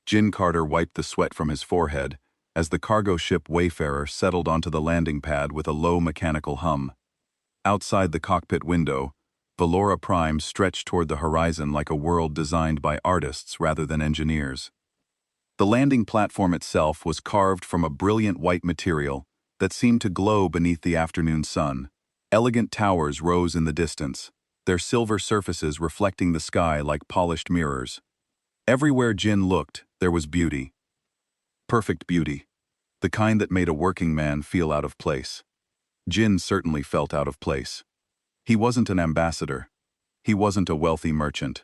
Jin Carter wiped the sweat from his forehead as the cargo ship Wayfarer settled onto the landing pad with a low mechanical hum. Outside the cockpit window, Valora Prime stretched toward the horizon like a world designed by artists rather than engineers. The landing platform itself was carved from a brilliant white material that seemed to glow beneath the afternoon sun. Elegant towers rose in the distance, their silver surfaces reflecting the sky like polished mirrors. Everywhere Jin looked, there was beauty. Perfect beauty. The kind that made a working man feel out of place. Jin certainly felt out of place. He wasn't an ambassador. He wasn't a wealthy merchant.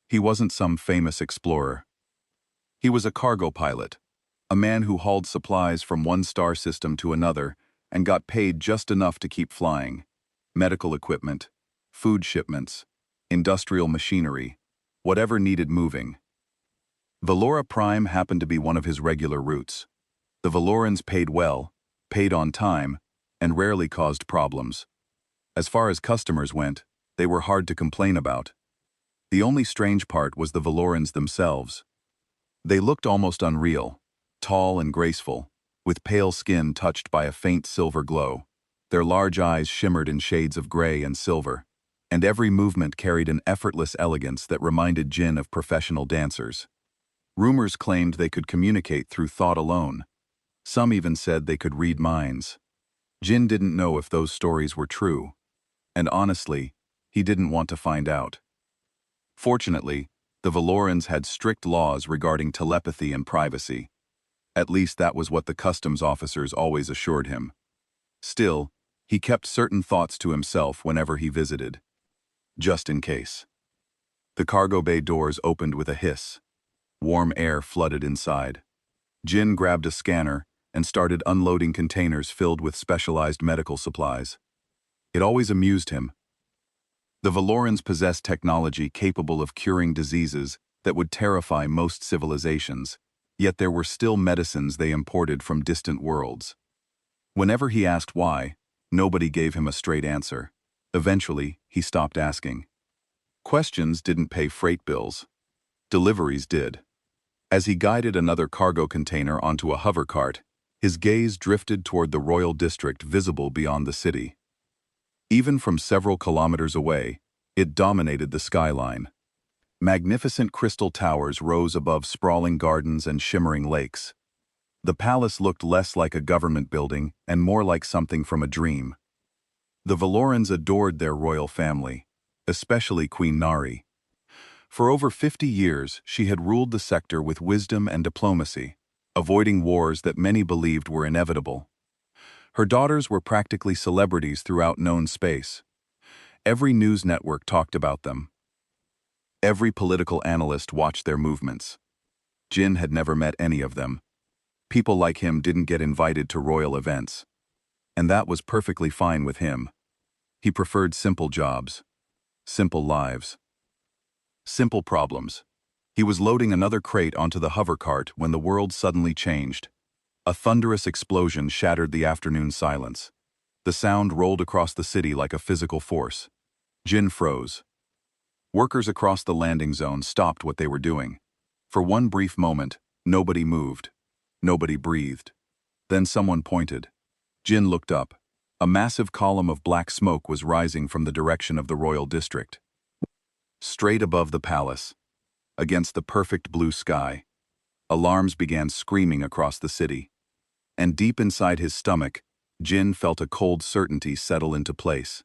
He wasn't some famous explorer. He was a cargo pilot, a man who hauled supplies from one star system to another and got paid just enough to keep flying. Medical equipment, food shipments, industrial machinery, whatever needed moving. Valora Prime happened to be one of his regular routes. The Valorans paid well, paid on time, and rarely caused problems. As far as customers went, they were hard to complain about. The only strange part was the Valorans themselves. They looked almost unreal, tall and graceful, with pale skin touched by a faint silver glow. Their large eyes shimmered in shades of gray and silver, and every movement carried an effortless elegance that reminded Jin of professional dancers. Rumors claimed they could communicate through thought alone. Some even said they could read minds. Jin didn't know if those stories were true, and honestly, he didn't want to find out. Fortunately, the Valorans had strict laws regarding telepathy and privacy. At least that was what the customs officers always assured him. Still, he kept certain thoughts to himself whenever he visited. Just in case. The cargo bay doors opened with a hiss. Warm air flooded inside. Jin grabbed a scanner and started unloading containers filled with specialized medical supplies. It always amused him. The Valorans possessed technology capable of curing diseases that would terrify most civilizations, yet there were still medicines they imported from distant worlds. Whenever he asked why, nobody gave him a straight answer. Eventually, he stopped asking. Questions didn't pay freight bills. Deliveries did. As he guided another cargo container onto a hover cart, his gaze drifted toward the royal district visible beyond the city. Even from several kilometers away, it dominated the skyline. Magnificent crystal towers rose above sprawling gardens and shimmering lakes. The palace looked less like a government building and more like something from a dream. The Valorans adored their royal family, especially Queen Nari. For over 50 years, she had ruled the sector with wisdom and diplomacy, avoiding wars that many believed were inevitable. Her daughters were practically celebrities throughout known space. Every news network talked about them. Every political analyst watched their movements. Jin had never met any of them. People like him didn't get invited to royal events. And that was perfectly fine with him. He preferred simple jobs, simple lives, simple problems. He was loading another crate onto the hover cart when the world suddenly changed. A thunderous explosion shattered the afternoon silence. The sound rolled across the city like a physical force. Jin froze. Workers across the landing zone stopped what they were doing. For one brief moment, nobody moved. Nobody breathed. Then someone pointed. Jin looked up. A massive column of black smoke was rising from the direction of the royal district. Straight above the palace, against the perfect blue sky, alarms began screaming across the city. And deep inside his stomach, Jin felt a cold certainty settle into place.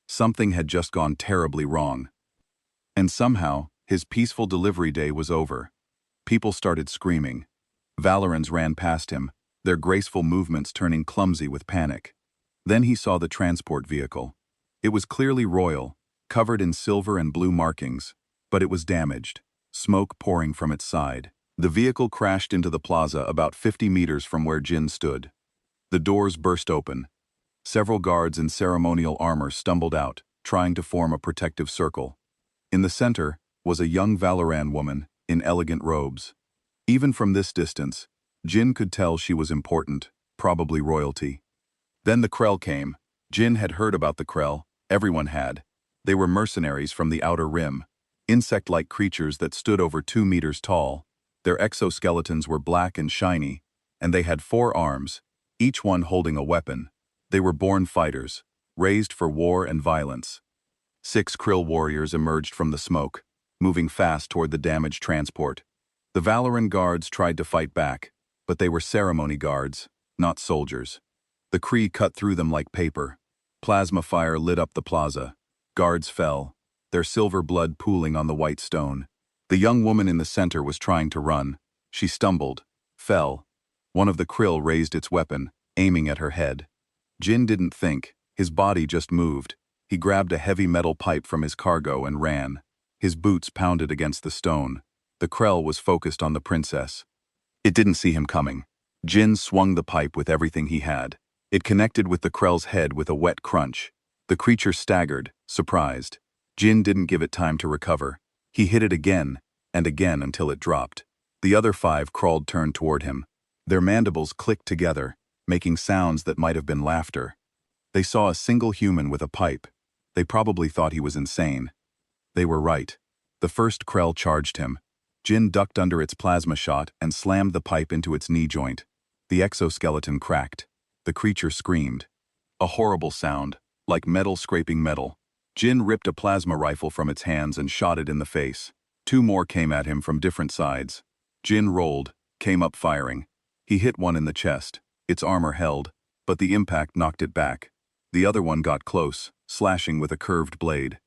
Something had just gone terribly wrong. And somehow, his peaceful delivery day was over. People started screaming. Valorans ran past him, their graceful movements turning clumsy with panic. Then he saw the transport vehicle. It was clearly royal, covered in silver and blue markings, but it was damaged, smoke pouring from its side. The vehicle crashed into the plaza about 50 meters from where Jin stood. The doors burst open. Several guards in ceremonial armor stumbled out, trying to form a protective circle. In the center was a young Valoran woman in elegant robes. Even from this distance, Jin could tell she was important, probably royalty. Then the Krell came. Jin had heard about the Krell, everyone had. They were mercenaries from the Outer Rim, insect-like creatures that stood over 2 meters tall. Their exoskeletons were black and shiny, and they had 4 arms, each one holding a weapon. They were born fighters, raised for war and violence. 6 Krill warriors emerged from the smoke, moving fast toward the damaged transport. The Valoran guards tried to fight back, but they were ceremony guards, not soldiers. The Kree cut through them like paper. Plasma fire lit up the plaza. Guards fell, their silver blood pooling on the white stone. The young woman in the center was trying to run. She stumbled, fell. One of the Krill raised its weapon, aiming at her head. Jin didn't think, his body just moved. He grabbed a heavy metal pipe from his cargo and ran. His boots pounded against the stone. The Krell was focused on the princess. It didn't see him coming. Jin swung the pipe with everything he had. It connected with the Krell's head with a wet crunch. The creature staggered, surprised. Jin didn't give it time to recover. He hit it again, and again until it dropped. The other 5 crawled turned toward him. Their mandibles clicked together, making sounds that might have been laughter. They saw a single human with a pipe. They probably thought he was insane. They were right. The first Krell charged him. Jin ducked under its plasma shot and slammed the pipe into its knee joint. The exoskeleton cracked. The creature screamed. A horrible sound, like metal scraping metal. Jin ripped a plasma rifle from its hands and shot it in the face. 2 more came at him from different sides. Jin rolled, came up firing. He hit one in the chest. Its armor held, but the impact knocked it back. The other one got close, slashing with a curved blade.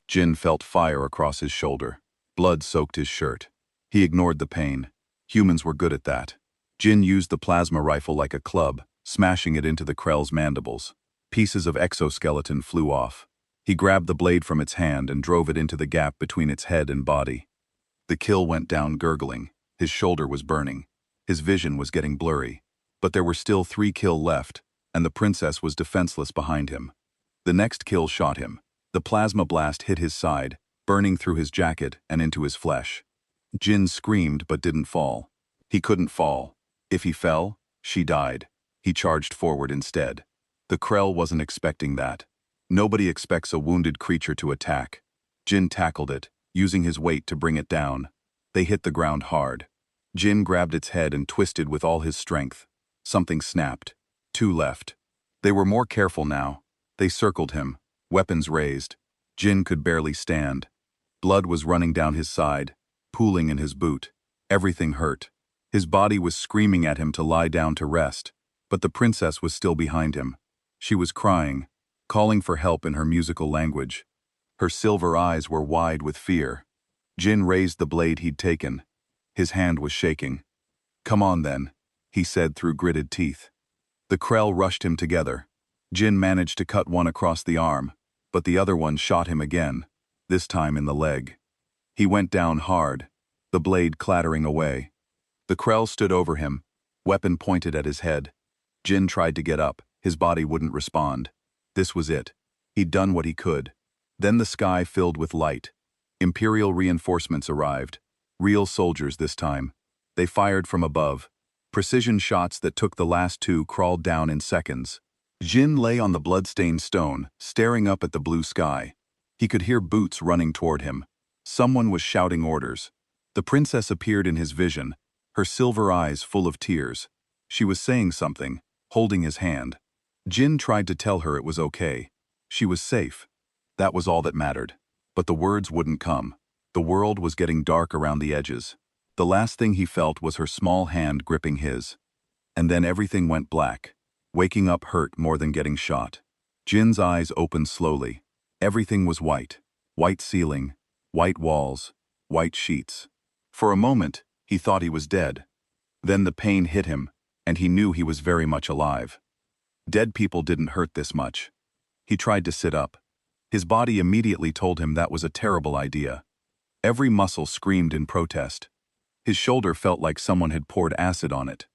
Jin felt fire across his shoulder. Blood soaked his shirt. He ignored the pain. Humans were good at that. Jin used the plasma rifle like a club, smashing it into the Krell's mandibles. Pieces of exoskeleton flew off. He grabbed the blade from its hand and drove it into the gap between its head and body. The kill went down gurgling. His shoulder was burning. His vision was getting blurry. But there were still 3 kill left, and the princess was defenseless behind him. The next kill shot him. The plasma blast hit his side, burning through his jacket and into his flesh. Jin screamed but didn't fall. He couldn't fall. If he fell, she died. He charged forward instead. The Krell wasn't expecting that. Nobody expects a wounded creature to attack. Jin tackled it, using his weight to bring it down. They hit the ground hard. Jin grabbed its head and twisted with all his strength. Something snapped. 2 left. They were more careful now. They circled him, weapons raised. Jin could barely stand. Blood was running down his side, pooling in his boot. Everything hurt. His body was screaming at him to lie down to rest, but the princess was still behind him. She was crying, calling for help in her musical language. Her silver eyes were wide with fear. Jin raised the blade he'd taken. His hand was shaking. "Come on then," he said through gritted teeth. The Krell rushed him together. Jin managed to cut one across the arm, but the other one shot him again, this time in the leg. He went down hard, the blade clattering away. The Krell stood over him, weapon pointed at his head. Jin tried to get up, his body wouldn't respond. This was it. He'd done what he could. Then the sky filled with light. Imperial reinforcements arrived. Real soldiers this time. They fired from above. Precision shots that took the last 2 crawled down in seconds. Jin lay on the blood-stained stone, staring up at the blue sky. He could hear boots running toward him. Someone was shouting orders. The princess appeared in his vision, her silver eyes full of tears. She was saying something, holding his hand. Jin tried to tell her it was okay. She was safe. That was all that mattered. But the words wouldn't come. The world was getting dark around the edges. The last thing he felt was her small hand gripping his. And then everything went black. Waking up hurt more than getting shot. Jin's eyes opened slowly. Everything was white. White ceiling, white walls, white sheets. For a moment, he thought he was dead. Then the pain hit him, and he knew he was very much alive. Dead people didn't hurt this much. He tried to sit up. His body immediately told him that was a terrible idea. Every muscle screamed in protest. His shoulder felt like someone had poured acid on it.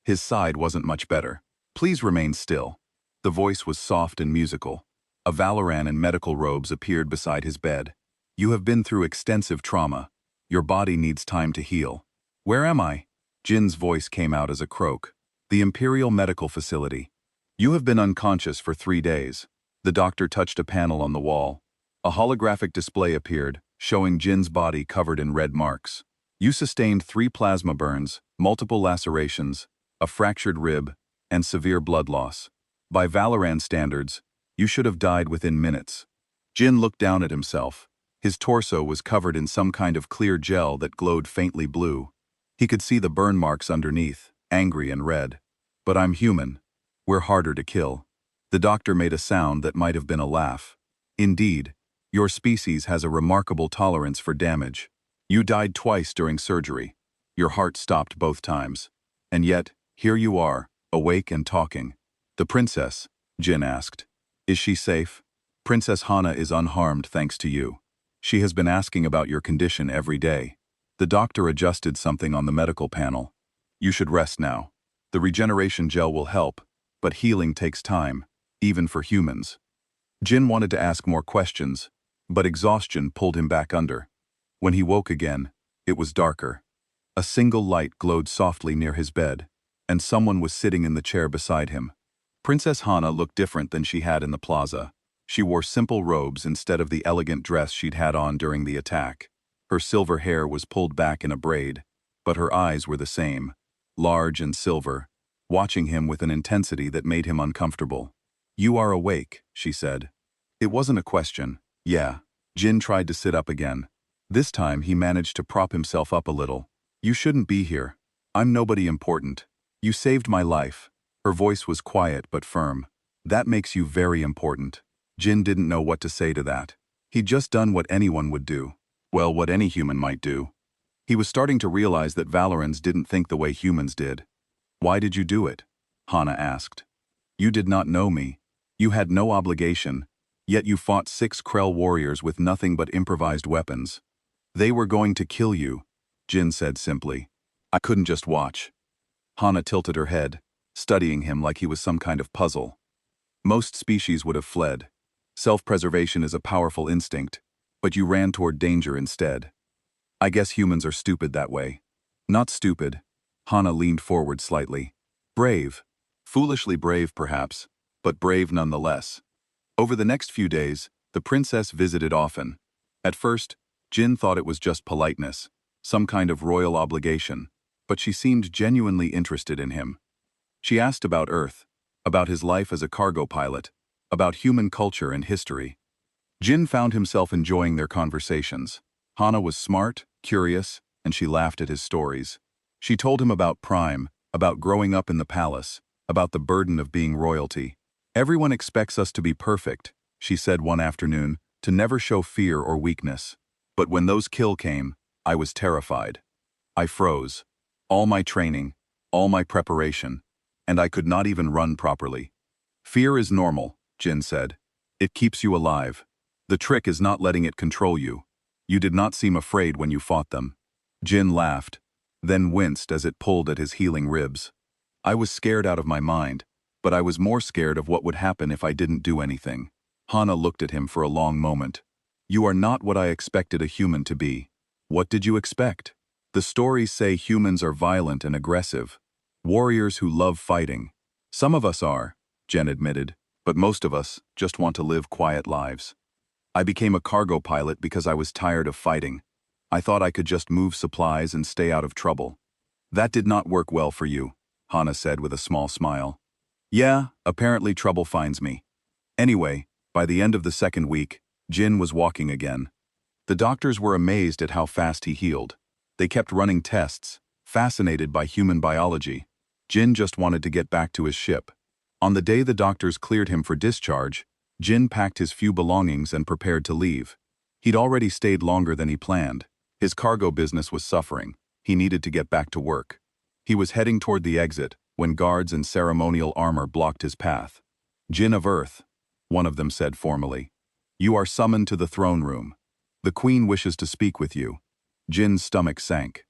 His side wasn't much better. "Please remain still." The voice was soft and musical. A Valoran in medical robes appeared beside his bed. "You have been through extensive trauma. Your body needs time to heal." "Where am I?" Jin's voice came out as a croak. "The Imperial Medical Facility. You have been unconscious for 3 days." The doctor touched a panel on the wall. A holographic display appeared, showing Jin's body covered in red marks. You sustained 3 plasma burns, multiple lacerations, a fractured rib, and severe blood loss. By Valoran standards, you should have died within minutes. Jin looked down at himself. His torso was covered in some kind of clear gel that glowed faintly blue. He could see the burn marks underneath, angry and red. But I'm human. We're harder to kill. The doctor made a sound that might have been a laugh. Indeed, your species has a remarkable tolerance for damage. You died twice during surgery. Your heart stopped both times. And yet, here you are, awake and talking. The princess, Jin asked. Is she safe? Princess Hana is unharmed thanks to you. She has been asking about your condition every day. The doctor adjusted something on the medical panel. You should rest now. The regeneration gel will help, but healing takes time, even for humans. Jin wanted to ask more questions, but exhaustion pulled him back under. When he woke again, it was darker. A single light glowed softly near his bed, and someone was sitting in the chair beside him. Princess Hana looked different than she had in the plaza. She wore simple robes instead of the elegant dress she'd had on during the attack. Her silver hair was pulled back in a braid, but her eyes were the same, large and silver, watching him with an intensity that made him uncomfortable. You are awake, she said. It wasn't a question. Yeah. Jin tried to sit up again. This time he managed to prop himself up a little. You shouldn't be here. I'm nobody important. You saved my life. Her voice was quiet but firm. That makes you very important. Jin didn't know what to say to that. He'd just done what anyone would do. Well, what any human might do. He was starting to realize that Valorans didn't think the way humans did. Why did you do it? Hana asked. You did not know me. You had no obligation, yet you fought 6 Krell warriors with nothing but improvised weapons. They were going to kill you, Jin said simply. I couldn't just watch. Hana tilted her head, studying him like he was some kind of puzzle. Most species would have fled. Self-preservation is a powerful instinct, but you ran toward danger instead. I guess humans are stupid that way. Not stupid. Hana leaned forward slightly. Brave. Foolishly brave, perhaps, but brave nonetheless. Over the next few days, the princess visited often. At first, Jin thought it was just politeness, some kind of royal obligation, but she seemed genuinely interested in him. She asked about Earth, about his life as a cargo pilot, about human culture and history. Jin found himself enjoying their conversations. Hana was smart, curious, and she laughed at his stories. She told him about Prime, about growing up in the palace, about the burden of being royalty. Everyone expects us to be perfect, she said one afternoon, to never show fear or weakness. But when those kills came, I was terrified. I froze. All my training, all my preparation, and I could not even run properly. Fear is normal, Jin said. It keeps you alive. The trick is not letting it control you. You did not seem afraid when you fought them. Jin laughed, then winced as it pulled at his healing ribs. I was scared out of my mind, but I was more scared of what would happen if I didn't do anything. Hana looked at him for a long moment. You are not what I expected a human to be. What did you expect? The stories say humans are violent and aggressive. Warriors who love fighting. Some of us are, Jen admitted, but most of us just want to live quiet lives. I became a cargo pilot because I was tired of fighting. I thought I could just move supplies and stay out of trouble. That did not work well for you, Hana said with a small smile. Yeah, apparently trouble finds me. Anyway, by the end of the second week, Jin was walking again. The doctors were amazed at how fast he healed. They kept running tests, fascinated by human biology. Jin just wanted to get back to his ship. On the day the doctors cleared him for discharge, Jin packed his few belongings and prepared to leave. He'd already stayed longer than he planned. His cargo business was suffering. He needed to get back to work. He was heading toward the exit when guards in ceremonial armor blocked his path. Jin of Earth, one of them said formally. You are summoned to the throne room. The Queen wishes to speak with you. Jin's stomach sank.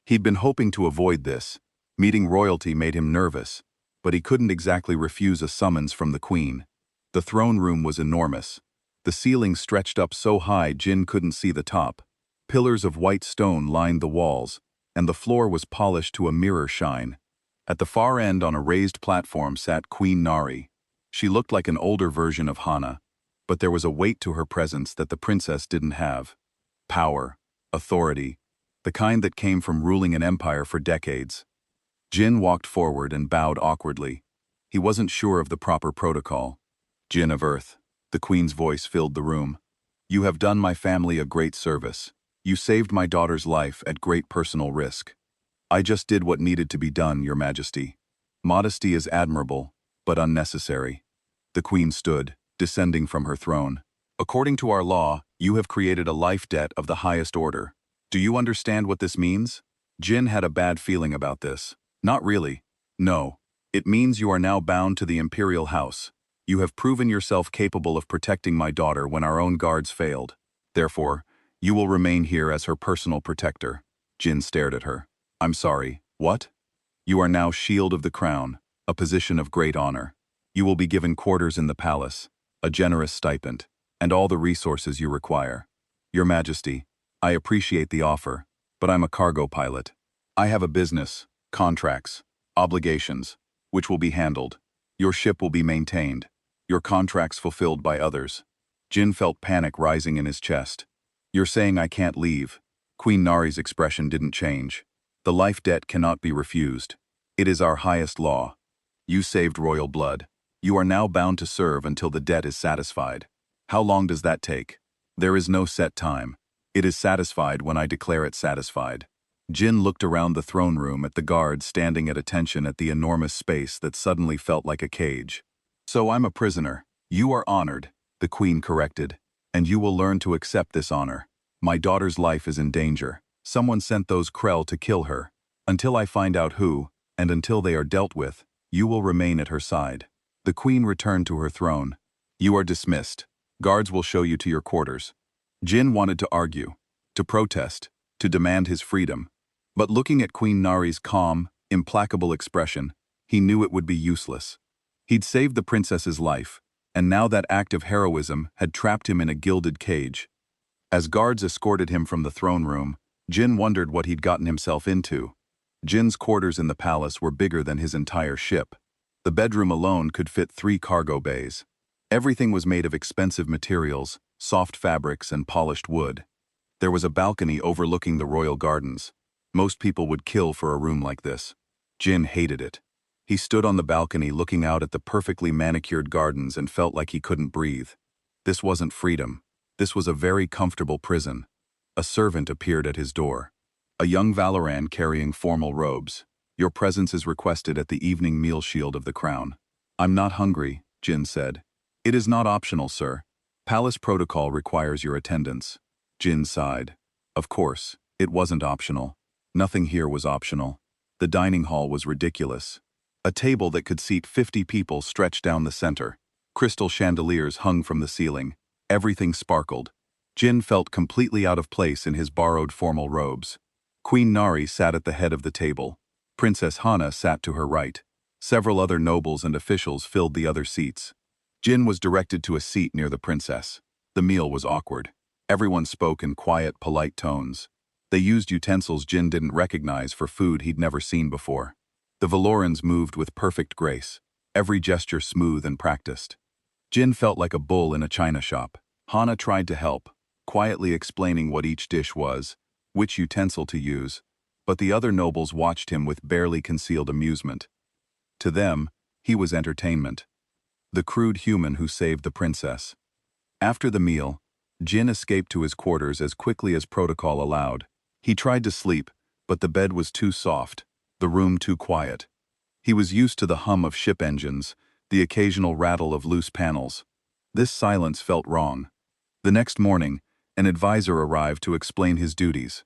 He'd been hoping to avoid this. Meeting royalty made him nervous, but he couldn't exactly refuse a summons from the Queen. The throne room was enormous. The ceiling stretched up so high Jin couldn't see the top. Pillars of white stone lined the walls, and the floor was polished to a mirror shine. At the far end on a raised platform sat Queen Nari. She looked like an older version of Hana, but there was a weight to her presence that the princess didn't have. Power, authority, the kind that came from ruling an empire for decades. Jin walked forward and bowed awkwardly. He wasn't sure of the proper protocol. Jin of Earth. The Queen's voice filled the room. You have done my family a great service. You saved my daughter's life at great personal risk. I just did what needed to be done, Your Majesty. Modesty is admirable, but unnecessary. The Queen stood, descending from her throne. According to our law, you have created a life debt of the highest order. Do you understand what this means? Jin had a bad feeling about this. Not really. No. It means you are now bound to the Imperial House. You have proven yourself capable of protecting my daughter when our own guards failed. Therefore, you will remain here as her personal protector. Jin stared at her. I'm sorry, what? You are now Shield of the Crown, a position of great honor. You will be given quarters in the palace, a generous stipend, and all the resources you require. Your Majesty, I appreciate the offer, but I'm a cargo pilot. I have a business, contracts, obligations, which will be handled. Your ship will be maintained. Your contracts fulfilled by others. Jin felt panic rising in his chest. You're saying I can't leave? Queen Nari's expression didn't change. The life debt cannot be refused. It is our highest law. You saved royal blood. You are now bound to serve until the debt is satisfied. How long does that take? There is no set time. It is satisfied when I declare it satisfied. Jin looked around the throne room at the guards standing at attention at the enormous space that suddenly felt like a cage. So I'm a prisoner. You are honored, the Queen corrected, and you will learn to accept this honor. My daughter's life is in danger. Someone sent those Krell to kill her. Until I find out who, and until they are dealt with, you will remain at her side. The Queen returned to her throne. You are dismissed. Guards will show you to your quarters. Jin wanted to argue, to protest, to demand his freedom. But looking at Queen Nari's calm, implacable expression, he knew it would be useless. He'd saved the princess's life, and now that act of heroism had trapped him in a gilded cage. As guards escorted him from the throne room, Jin wondered what he'd gotten himself into. Jin's quarters in the palace were bigger than his entire ship. The bedroom alone could fit 3 cargo bays. Everything was made of expensive materials, soft fabrics, and polished wood. There was a balcony overlooking the royal gardens. Most people would kill for a room like this. Jin hated it. He stood on the balcony looking out at the perfectly manicured gardens and felt like he couldn't breathe. This wasn't freedom. This was a very comfortable prison. A servant appeared at his door. A young Valoran carrying formal robes. Your presence is requested at the evening meal shield of the crown. I'm not hungry, Jin said. It is not optional, sir. Palace protocol requires your attendance. Jin sighed. Of course, it wasn't optional. Nothing here was optional. The dining hall was ridiculous. A table that could seat 50 people stretched down the center. Crystal chandeliers hung from the ceiling. Everything sparkled. Jin felt completely out of place in his borrowed formal robes. Queen Nari sat at the head of the table. Princess Hana sat to her right. Several other nobles and officials filled the other seats. Jin was directed to a seat near the princess. The meal was awkward. Everyone spoke in quiet, polite tones. They used utensils Jin didn't recognize for food he'd never seen before. The Valorans moved with perfect grace, every gesture smooth and practiced. Jin felt like a bull in a china shop. Hana tried to help, quietly explaining what each dish was, which utensil to use, but the other nobles watched him with barely concealed amusement. To them, he was entertainment. The crude human who saved the princess. After the meal, Jin escaped to his quarters as quickly as protocol allowed. He tried to sleep, but the bed was too soft, the room too quiet. He was used to the hum of ship engines, the occasional rattle of loose panels. This silence felt wrong. The next morning, an advisor arrived to explain his duties.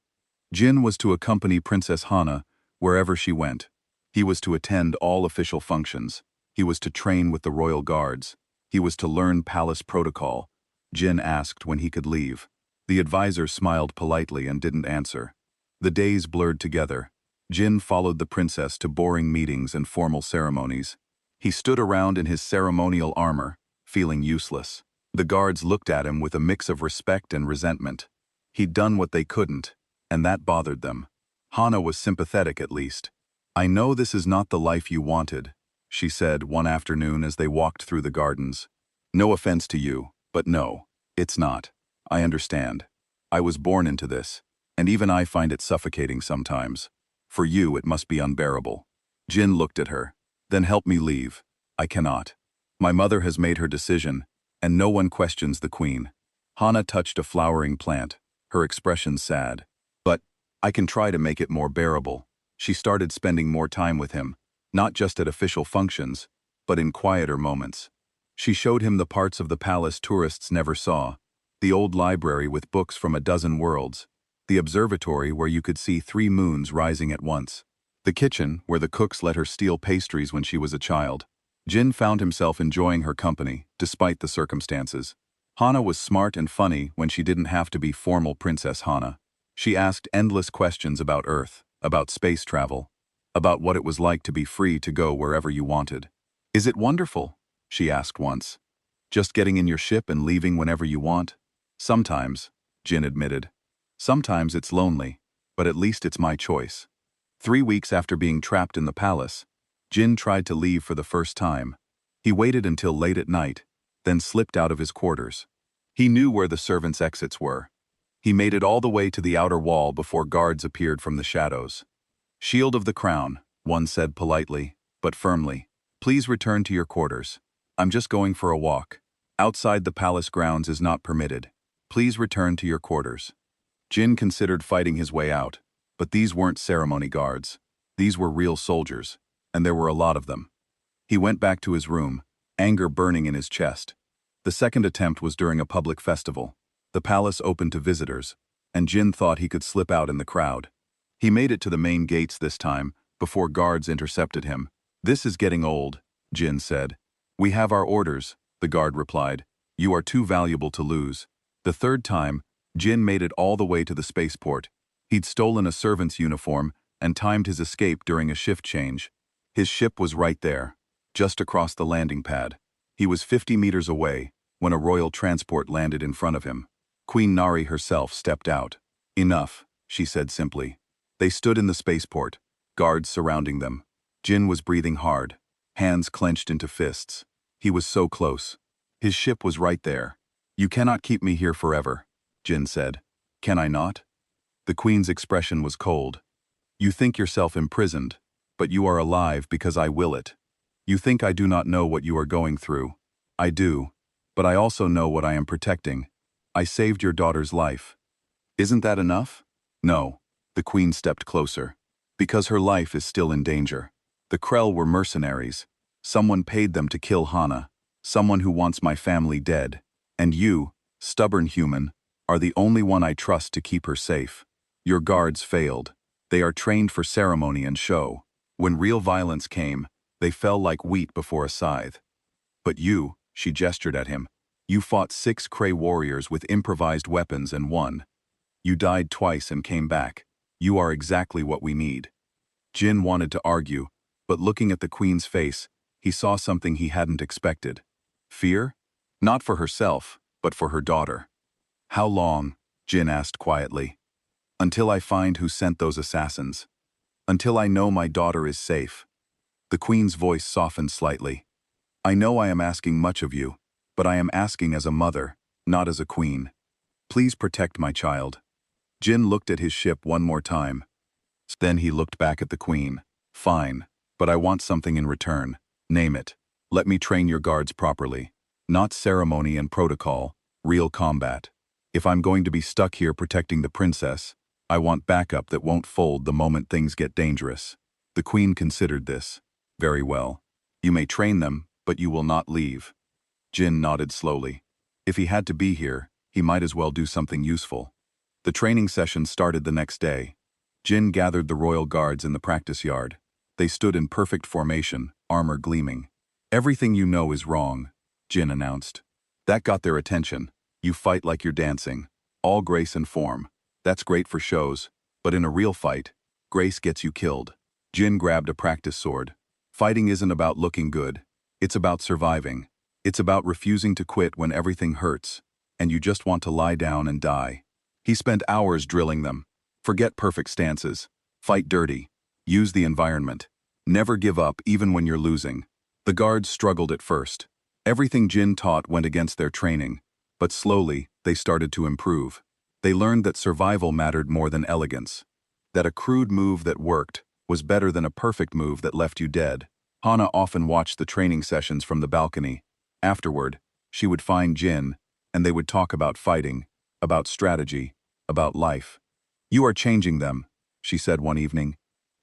Jin was to accompany Princess Hana wherever she went. He was to attend all official functions. He was to train with the royal guards. He was to learn palace protocol. Jin asked when he could leave. The advisor smiled politely and didn't answer. The days blurred together. Jin followed the princess to boring meetings and formal ceremonies. He stood around in his ceremonial armor, feeling useless. The guards looked at him with a mix of respect and resentment. He'd done what they couldn't, and that bothered them. Hana was sympathetic at least. I know this is not the life you wanted, she said one afternoon as they walked through the gardens. No offense to you, but no, it's not. I understand. I was born into this, and even I find it suffocating sometimes. For you, it must be unbearable. Jin looked at her. Then help me leave. I cannot. My mother has made her decision, and no one questions the queen. Hana touched a flowering plant, her expression sad. But I can try to make it more bearable. She started spending more time with him, not just at official functions, but in quieter moments. She showed him the parts of the palace tourists never saw, the old library with books from a dozen worlds, the observatory where you could see 3 moons rising at once, the kitchen where the cooks let her steal pastries when she was a child. Jin found himself enjoying her company, despite the circumstances. Hana was smart and funny when she didn't have to be formal Princess Hana. She asked endless questions about Earth, about space travel, about what it was like to be free to go wherever you wanted. Is it wonderful? She asked once. Just getting in your ship and leaving whenever you want? Sometimes, Jin admitted. Sometimes it's lonely, but at least it's my choice. 3 weeks after being trapped in the palace, Jin tried to leave for the first time. He waited until late at night, then slipped out of his quarters. He knew where the servants' exits were. He made it all the way to the outer wall before guards appeared from the shadows. Shield of the Crown, one said politely, but firmly. Please return to your quarters. I'm just going for a walk. Outside the palace grounds is not permitted. Please return to your quarters. Jin considered fighting his way out, but these weren't ceremony guards. These were real soldiers, and there were a lot of them. He went back to his room, anger burning in his chest. The second attempt was during a public festival. The palace opened to visitors, and Jin thought he could slip out in the crowd. He made it to the main gates this time, before guards intercepted him. This is getting old, Jin said. We have our orders, the guard replied. You are too valuable to lose. The third time, Jin made it all the way to the spaceport. He'd stolen a servant's uniform and timed his escape during a shift change. His ship was right there, just across the landing pad. He was 50 meters away when a royal transport landed in front of him. Queen Nari herself stepped out. Enough, she said simply. They stood in the spaceport, guards surrounding them. Jin was breathing hard, hands clenched into fists. He was so close. His ship was right there. You cannot keep me here forever, Jin said. Can I not? The queen's expression was cold. You think yourself imprisoned, but you are alive because I will it. You think I do not know what you are going through. I do, but I also know what I am protecting. I saved your daughter's life. Isn't that enough? No. The queen stepped closer. Because her life is still in danger. The Krell were mercenaries. Someone paid them to kill Hana. Someone who wants my family dead. And you, stubborn human, are the only one I trust to keep her safe. Your guards failed. They are trained for ceremony and show. When real violence came, they fell like wheat before a scythe. But you, she gestured at him, you fought 6 Kree warriors with improvised weapons and won. You died twice and came back. You are exactly what we need. Jin wanted to argue, but looking at the queen's face, he saw something he hadn't expected. Fear? Not for herself, but for her daughter. How long? Jin asked quietly. Until I find who sent those assassins. Until I know my daughter is safe. The queen's voice softened slightly. I know I am asking much of you, but I am asking as a mother, not as a queen. Please protect my child. Jin looked at his ship one more time. Then he looked back at the queen. Fine, but I want something in return. Name it. Let me train your guards properly. Not ceremony and protocol, real combat. If I'm going to be stuck here protecting the princess, I want backup that won't fold the moment things get dangerous. The queen considered this. Very well. You may train them, but you will not leave. Jin nodded slowly. If he had to be here, he might as well do something useful. The training session started the next day. Jin gathered the royal guards in the practice yard. They stood in perfect formation, armor gleaming. Everything you know is wrong, Jin announced. That got their attention. You fight like you're dancing. All grace and form. That's great for shows, but in a real fight, grace gets you killed. Jin grabbed a practice sword. Fighting isn't about looking good. It's about surviving. It's about refusing to quit when everything hurts, and you just want to lie down and die. He spent hours drilling them. Forget perfect stances. Fight dirty. Use the environment. Never give up even when you're losing. The guards struggled at first. Everything Jin taught went against their training, but slowly they started to improve. They learned that survival mattered more than elegance, that a crude move that worked was better than a perfect move that left you dead. Hana often watched the training sessions from the balcony. Afterward, she would find Jin, and they would talk about fighting, about strategy, about life. "You are changing them," she said one evening.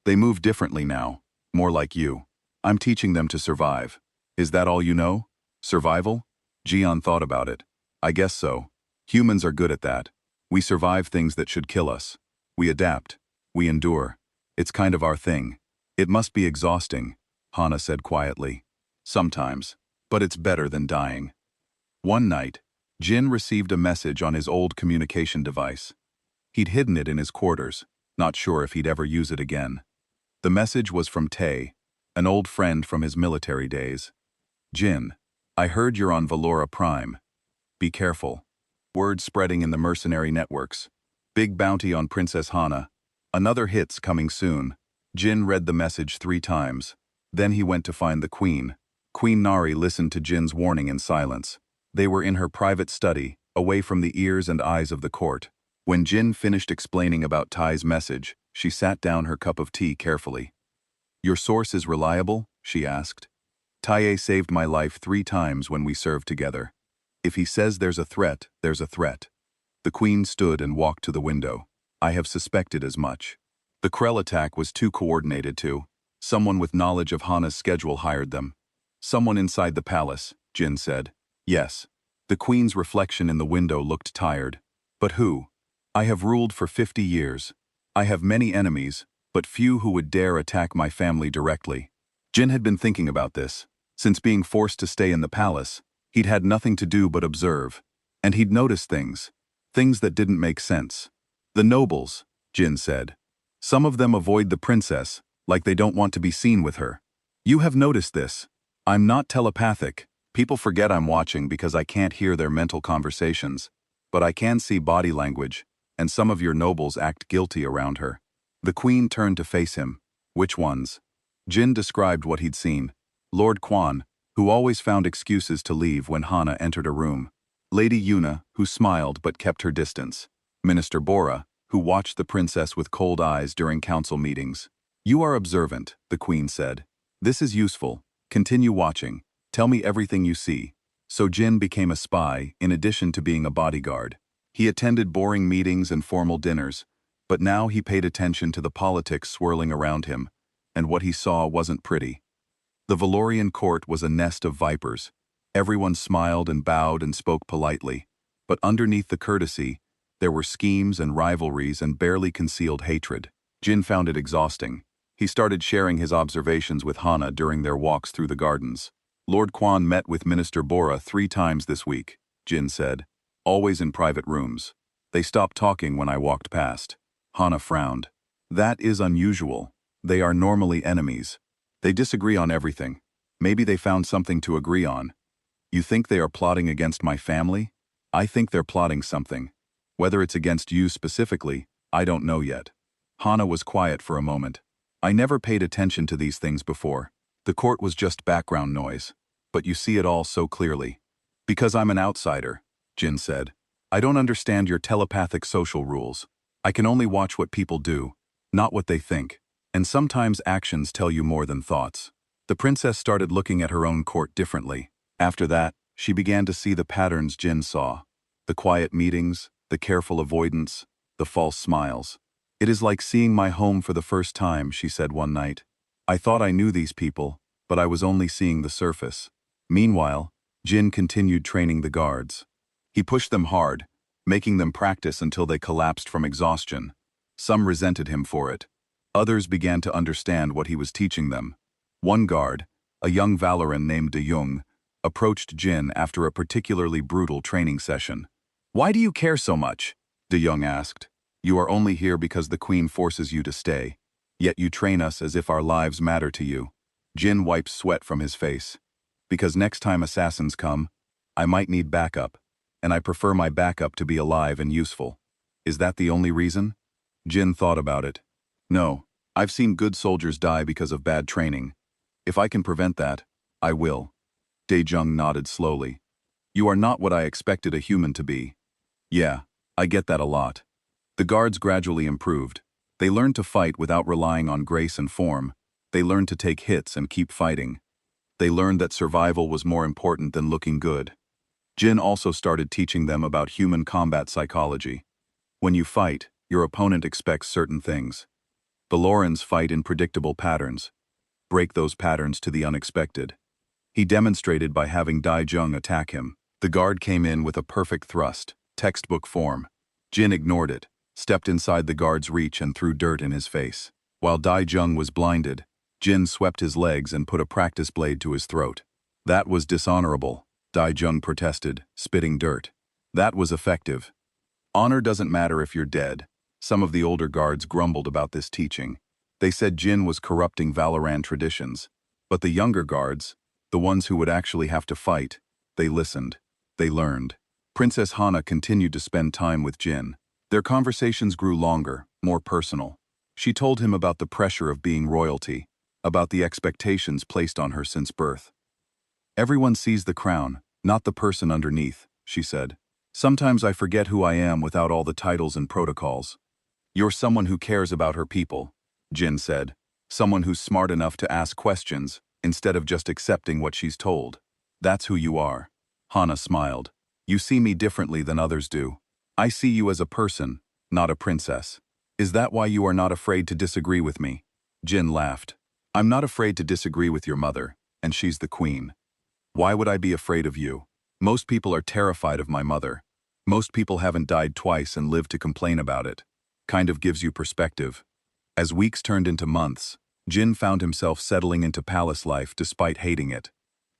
"They move differently now, more like you. I'm teaching them to survive. Is that all you know? Survival?" Jian thought about it. "I guess so. Humans are good at that. We survive things that should kill us. We adapt. We endure. It's kind of our thing. It must be exhausting," Hana said quietly. "Sometimes. But it's better than dying." One night, Jin received a message on his old communication device. He'd hidden it in his quarters, not sure if he'd ever use it again. The message was from Tae, an old friend from his military days. "Jin, I heard you're on Valora Prime. Be careful." Word spreading in the mercenary networks. Big bounty on Princess Hana. Another hit's coming soon. Jin read the message 3 times. Then he went to find the Queen. Queen Nari listened to Jin's warning in silence. They were in her private study, away from the ears and eyes of the court. When Jin finished explaining about Tai's message, she sat down her cup of tea carefully. "Your source is reliable?" she asked. "Tae saved my life 3 times when we served together. If he says there's a threat, there's a threat." The Queen stood and walked to the window. "I have suspected as much." The Krell attack was too coordinated too. Someone with knowledge of Hana's schedule hired them. "Someone inside the palace," Jin said. "Yes." The Queen's reflection in the window looked tired. "But who? I have ruled for 50 years. I have many enemies, but few who would dare attack my family directly." Jin had been thinking about this. Since being forced to stay in the palace, he'd had nothing to do but observe. And he'd noticed things that didn't make sense. "The nobles," Jin said. "Some of them avoid the princess, like they don't want to be seen with her. You have noticed this. I'm not telepathic. People forget I'm watching because I can't hear their mental conversations. But I can see body language, and some of your nobles act guilty around her." The Queen turned to face him. "Which ones?" Jin described what he'd seen. Lord Quan, who always found excuses to leave when Hana entered a room. Lady Yuna, who smiled but kept her distance. Minister Bora, who watched the princess with cold eyes during council meetings. "You are observant," the Queen said. "This is useful. Continue watching. Tell me everything you see." So Jin became a spy, in addition to being a bodyguard. He attended boring meetings and formal dinners, but now he paid attention to the politics swirling around him, and what he saw wasn't pretty. The Valorian court was a nest of vipers. Everyone smiled and bowed and spoke politely, but underneath the courtesy, there were schemes and rivalries and barely concealed hatred. Jin found it exhausting. He started sharing his observations with Hana during their walks through the gardens. "Lord Quan met with Minister Bora 3 times this week," Jin said, "always in private rooms. They stopped talking when I walked past." Hana frowned. "That is unusual. They are normally enemies. They disagree on everything. Maybe they found something to agree on. You think they are plotting against my family? I think they're plotting something. Whether it's against you specifically, I don't know yet." Hana was quiet for a moment. "I never paid attention to these things before. The court was just background noise. But you see it all so clearly." "Because I'm an outsider," Jin said. "I don't understand your telepathic social rules. I can only watch what people do, not what they think. And sometimes actions tell you more than thoughts." The princess started looking at her own court differently. After that, she began to see the patterns Jin saw. The quiet meetings, the careful avoidance, the false smiles. "It is like seeing my home for the first time," she said one night. "I thought I knew these people, but I was only seeing the surface." Meanwhile, Jin continued training the guards. He pushed them hard, making them practice until they collapsed from exhaustion. Some resented him for it. Others began to understand what he was teaching them. One guard, a young Valoran named De Jong, approached Jin after a particularly brutal training session. "Why do you care so much?" De Jong asked. "You are only here because the Queen forces you to stay. Yet you train us as if our lives matter to you." Jin wiped sweat from his face. "Because next time assassins come, I might need backup, and I prefer my backup to be alive and useful." "Is that the only reason?" Jin thought about it. "No, I've seen good soldiers die because of bad training. If I can prevent that, I will." De Jong nodded slowly. "You are not what I expected a human to be." "Yeah, I get that a lot. The guards gradually improved. They learned to fight without relying on grace and form. They learned to take hits and keep fighting. They learned that survival was more important than looking good. Jin also started teaching them about human combat psychology. When you fight, your opponent expects certain things. Valorans fight in predictable patterns. Break those patterns to the unexpected. He demonstrated by having Dai Jung attack him. The guard came in with a perfect thrust, textbook form. Jin ignored it, stepped inside the guard's reach and threw dirt in his face. While Dai Jung was blinded, Jin swept his legs and put a practice blade to his throat. That was dishonorable, Dai Jung protested, spitting dirt. That was effective. Honor doesn't matter if you're dead. Some of the older guards grumbled about this teaching. They said Jin was corrupting Valoran traditions. But the younger guards, the ones who would actually have to fight, they listened. They learned. Princess Hana continued to spend time with Jin. Their conversations grew longer, more personal. She told him about the pressure of being royalty, about the expectations placed on her since birth. Everyone sees the crown, not the person underneath, she said. Sometimes I forget who I am without all the titles and protocols. You're someone who cares about her people, Jin said. Someone who's smart enough to ask questions, instead of just accepting what she's told. That's who you are. Hana smiled. You see me differently than others do. I see you as a person, not a princess. Is that why you are not afraid to disagree with me? Jin laughed. I'm not afraid to disagree with your mother, and she's the queen. Why would I be afraid of you? Most people are terrified of my mother. Most people haven't died twice and lived to complain about it. Kind of gives you perspective. As weeks turned into months, Jin found himself settling into palace life despite hating it.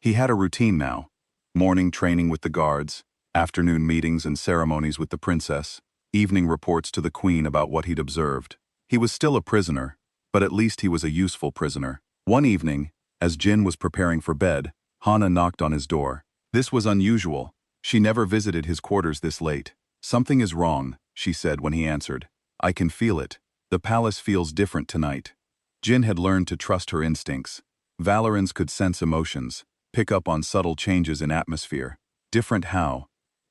He had a routine now. Morning training with the guards, afternoon meetings and ceremonies with the princess, evening reports to the queen about what he'd observed. He was still a prisoner, but at least he was a useful prisoner. One evening, as Jin was preparing for bed, Hana knocked on his door. This was unusual. She never visited his quarters this late. Something is wrong, she said when he answered. I can feel it. The palace feels different tonight. Jin had learned to trust her instincts. Valorans could sense emotions, pick up on subtle changes in atmosphere. Different how?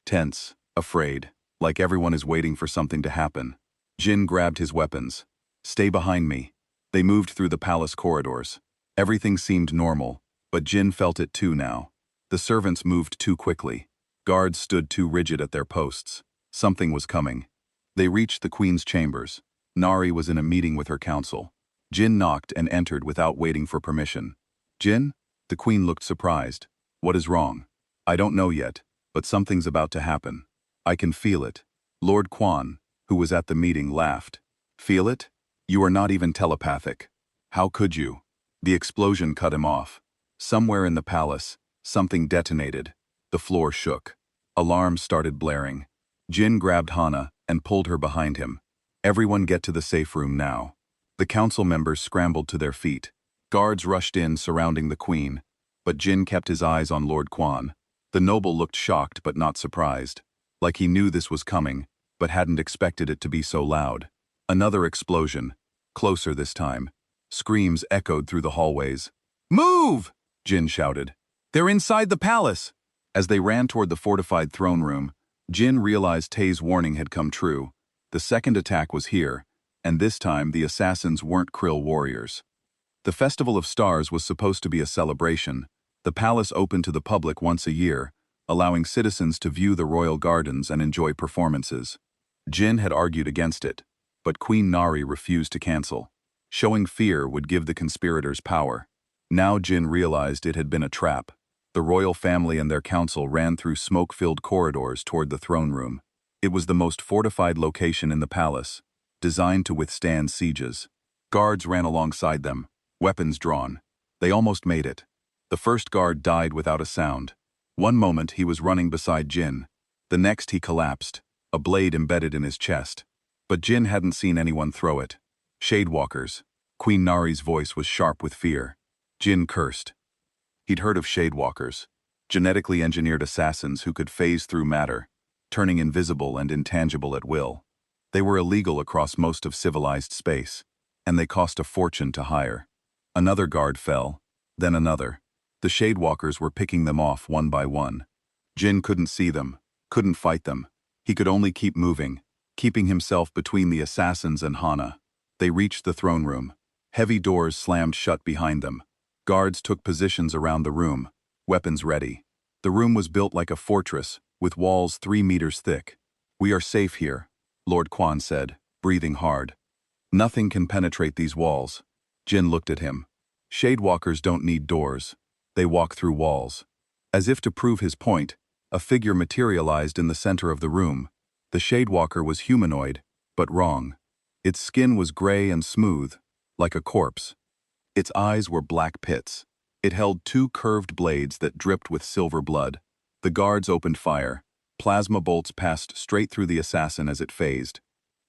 Tense, afraid, like everyone is waiting for something to happen. Jin grabbed his weapons. Stay behind me. They moved through the palace corridors. Everything seemed normal, but Jin felt it too now. The servants moved too quickly. Guards stood too rigid at their posts. Something was coming. They reached the queen's chambers. Nari was in a meeting with her council. Jin knocked and entered without waiting for permission. Jin? The queen looked surprised. What is wrong? I don't know yet, but something's about to happen. I can feel it. Lord Quan, who was at the meeting, laughed. Feel it? You are not even telepathic. How could you? The explosion cut him off. Somewhere in the palace, something detonated. The floor shook. Alarms started blaring. Jin grabbed Hana and pulled her behind him. Everyone get to the safe room now. The council members scrambled to their feet. Guards rushed in, surrounding the queen, but Jin kept his eyes on Lord Quan. The noble looked shocked but not surprised, like he knew this was coming, but hadn't expected it to be so loud. Another explosion, closer this time. Screams echoed through the hallways. Move! Jin shouted. They're inside the palace! As they ran toward the fortified throne room, Jin realized Tay's warning had come true. The second attack was here, and this time the assassins weren't Krill warriors. The Festival of Stars was supposed to be a celebration. The palace opened to the public once a year, allowing citizens to view the royal gardens and enjoy performances. Jin had argued against it, but Queen Nari refused to cancel. Showing fear would give the conspirators power. Now Jin realized it had been a trap. The royal family and their council ran through smoke-filled corridors toward the throne room. It was the most fortified location in the palace, designed to withstand sieges. Guards ran alongside them, weapons drawn. They almost made it. The first guard died without a sound. One moment he was running beside Jin. The next he collapsed, a blade embedded in his chest. But Jin hadn't seen anyone throw it. Shadewalkers. Queen Nari's voice was sharp with fear. Jin cursed. He'd heard of Shadewalkers, genetically engineered assassins who could phase through matter, turning invisible and intangible at will. They were illegal across most of civilized space, and they cost a fortune to hire. Another guard fell, then another. The Shadewalkers were picking them off one by one. Jin couldn't see them, couldn't fight them. He could only keep moving, keeping himself between the assassins and Hana. They reached the throne room. Heavy doors slammed shut behind them. Guards took positions around the room, weapons ready. The room was built like a fortress, with walls 3 meters thick. "We are safe here," Lord Quan said, breathing hard. "Nothing can penetrate these walls." Jin looked at him. Shadewalkers don't need doors. They walk through walls. As if to prove his point, a figure materialized in the center of the room. The Shadewalker was humanoid, but wrong. Its skin was gray and smooth, like a corpse. Its eyes were black pits. It held 2 curved blades that dripped with silver blood. The guards opened fire. Plasma bolts passed straight through the assassin as it phased.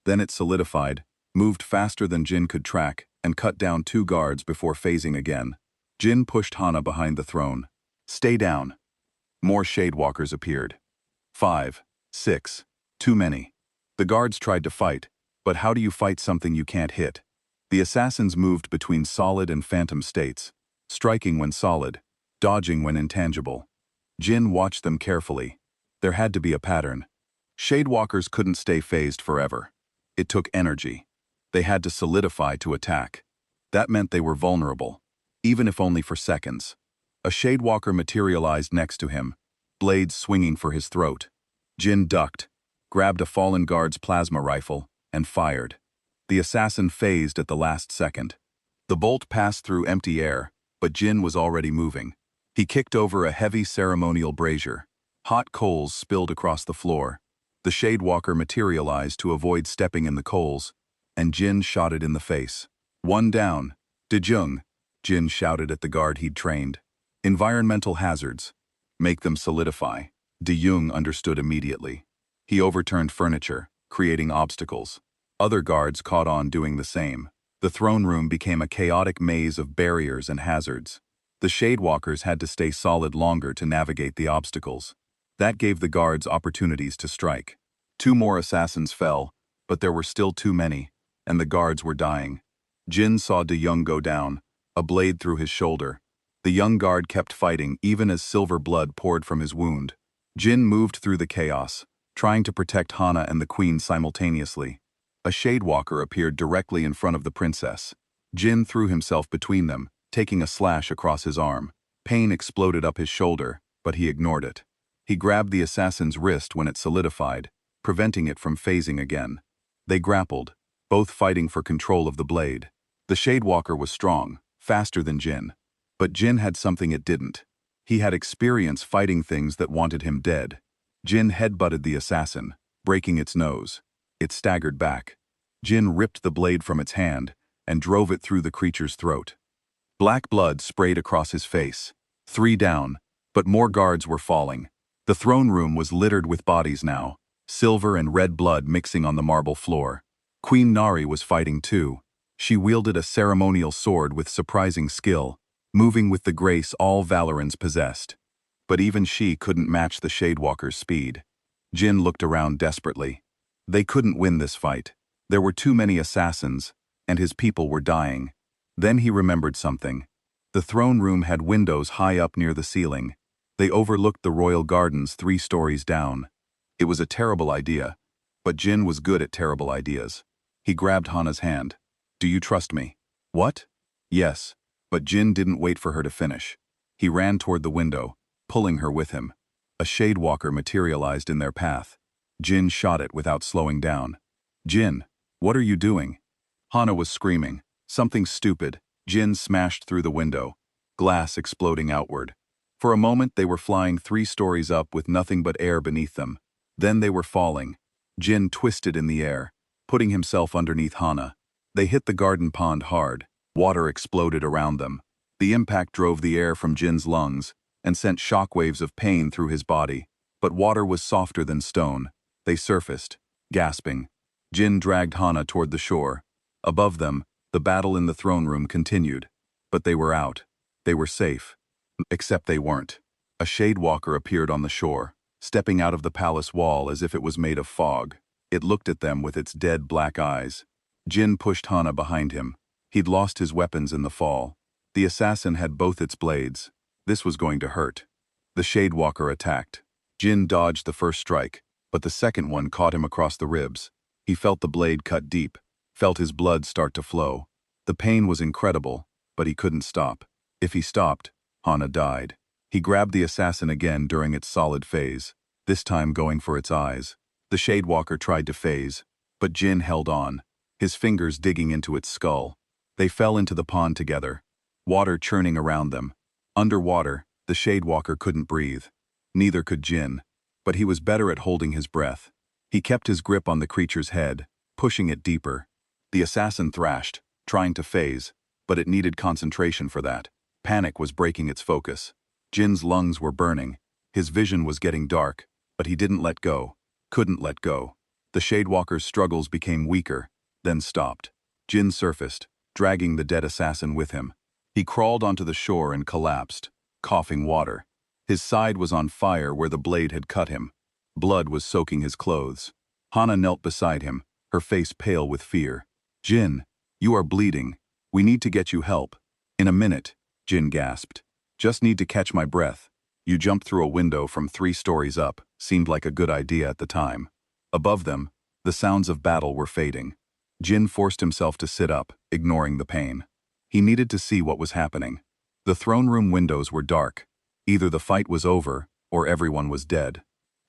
Then it solidified, moved faster than Jin could track, and cut down 2 guards before phasing again. Jin pushed Hana behind the throne. "Stay down." More Shadewalkers appeared. 5, 6, too many. The guards tried to fight, but how do you fight something you can't hit? The assassins moved between solid and phantom states, striking when solid, dodging when intangible. Jin watched them carefully. There had to be a pattern. Shadewalkers couldn't stay phased forever. It took energy. They had to solidify to attack. That meant they were vulnerable, even if only for seconds. A Shadewalker materialized next to him, blades swinging for his throat. Jin ducked, grabbed a fallen guard's plasma rifle, and fired. The assassin phased at the last second. The bolt passed through empty air, but Jin was already moving. He kicked over a heavy ceremonial brazier. Hot coals spilled across the floor. The Shadewalker materialized to avoid stepping in the coals, and Jin shot it in the face. "One down. Dejung," Jin shouted at the guard he'd trained. "Environmental hazards. Make them solidify." Dejung understood immediately. He overturned furniture, creating obstacles. Other guards caught on doing the same. The throne room became a chaotic maze of barriers and hazards. The Shadewalkers had to stay solid longer to navigate the obstacles. That gave the guards opportunities to strike. 2 more assassins fell, but there were still too many, and the guards were dying. Jin saw Dejung go down, a blade through his shoulder. The young guard kept fighting even as silver blood poured from his wound. Jin moved through the chaos, trying to protect Hana and the queen simultaneously. A Shadewalker appeared directly in front of the princess. Jin threw himself between them, taking a slash across his arm. Pain exploded up his shoulder, but he ignored it. He grabbed the assassin's wrist when it solidified, preventing it from phasing again. They grappled, both fighting for control of the blade. The Shadewalker was strong, faster than Jin. But Jin had something it didn't. He had experience fighting things that wanted him dead. Jin headbutted the assassin, breaking its nose. It staggered back. Jin ripped the blade from its hand and drove it through the creature's throat. Black blood sprayed across his face. 3 down, but more guards were falling. The throne room was littered with bodies now, silver and red blood mixing on the marble floor. Queen Nari was fighting too. She wielded a ceremonial sword with surprising skill, moving with the grace all Valorans possessed. But even she couldn't match the Shadewalker's speed. Jin looked around desperately. They couldn't win this fight. There were too many assassins, and his people were dying. Then he remembered something. The throne room had windows high up near the ceiling. They overlooked the royal gardens 3 stories down. It was a terrible idea, but Jin was good at terrible ideas. He grabbed Hana's hand. "Do you trust me?" "What?" "Yes." But Jin didn't wait for her to finish. He ran toward the window, pulling her with him. A Shadewalker materialized in their path. Jin shot it without slowing down. "Jin, what are you doing?" Hana was screaming. Something stupid. Jin smashed through the window, glass exploding outward. For a moment they were flying 3 stories up with nothing but air beneath them. Then they were falling. Jin twisted in the air, putting himself underneath Hana. They hit the garden pond hard. Water exploded around them. The impact drove the air from Jin's lungs and sent shockwaves of pain through his body. But water was softer than stone. They surfaced, gasping. Jin dragged Hana toward the shore. Above them, the battle in the throne room continued. But they were out. They were safe. Except they weren't. A Shadewalker appeared on the shore, stepping out of the palace wall as if it was made of fog. It looked at them with its dead black eyes. Jin pushed Hana behind him. He'd lost his weapons in the fall. The assassin had both its blades. This was going to hurt. The Shadewalker attacked. Jin dodged the first strike, but the second one caught him across the ribs. He felt the blade cut deep, felt his blood start to flow. The pain was incredible, but he couldn't stop. If he stopped, Hana died. He grabbed the assassin again during its solid phase, this time going for its eyes. The Shadewalker tried to phase, but Jin held on, his fingers digging into its skull. They fell into the pond together, water churning around them. Underwater, the Shadewalker couldn't breathe. Neither could Jin, but he was better at holding his breath. He kept his grip on the creature's head, pushing it deeper. The assassin thrashed, trying to phase, but it needed concentration for that. Panic was breaking its focus. Jin's lungs were burning. His vision was getting dark, but he didn't let go, couldn't let go. The Shadewalker's struggles became weaker, then stopped. Jin surfaced, dragging the dead assassin with him. He crawled onto the shore and collapsed, coughing water. His side was on fire where the blade had cut him. Blood was soaking his clothes. Hana knelt beside him, her face pale with fear. "Jin, you are bleeding. We need to get you help." "In a minute," Jin gasped. "Just need to catch my breath." You jumped through a window from 3 stories up, seemed like a good idea at the time. Above them, the sounds of battle were fading. Jin forced himself to sit up, ignoring the pain. He needed to see what was happening. The throne room windows were dark. Either the fight was over, or everyone was dead.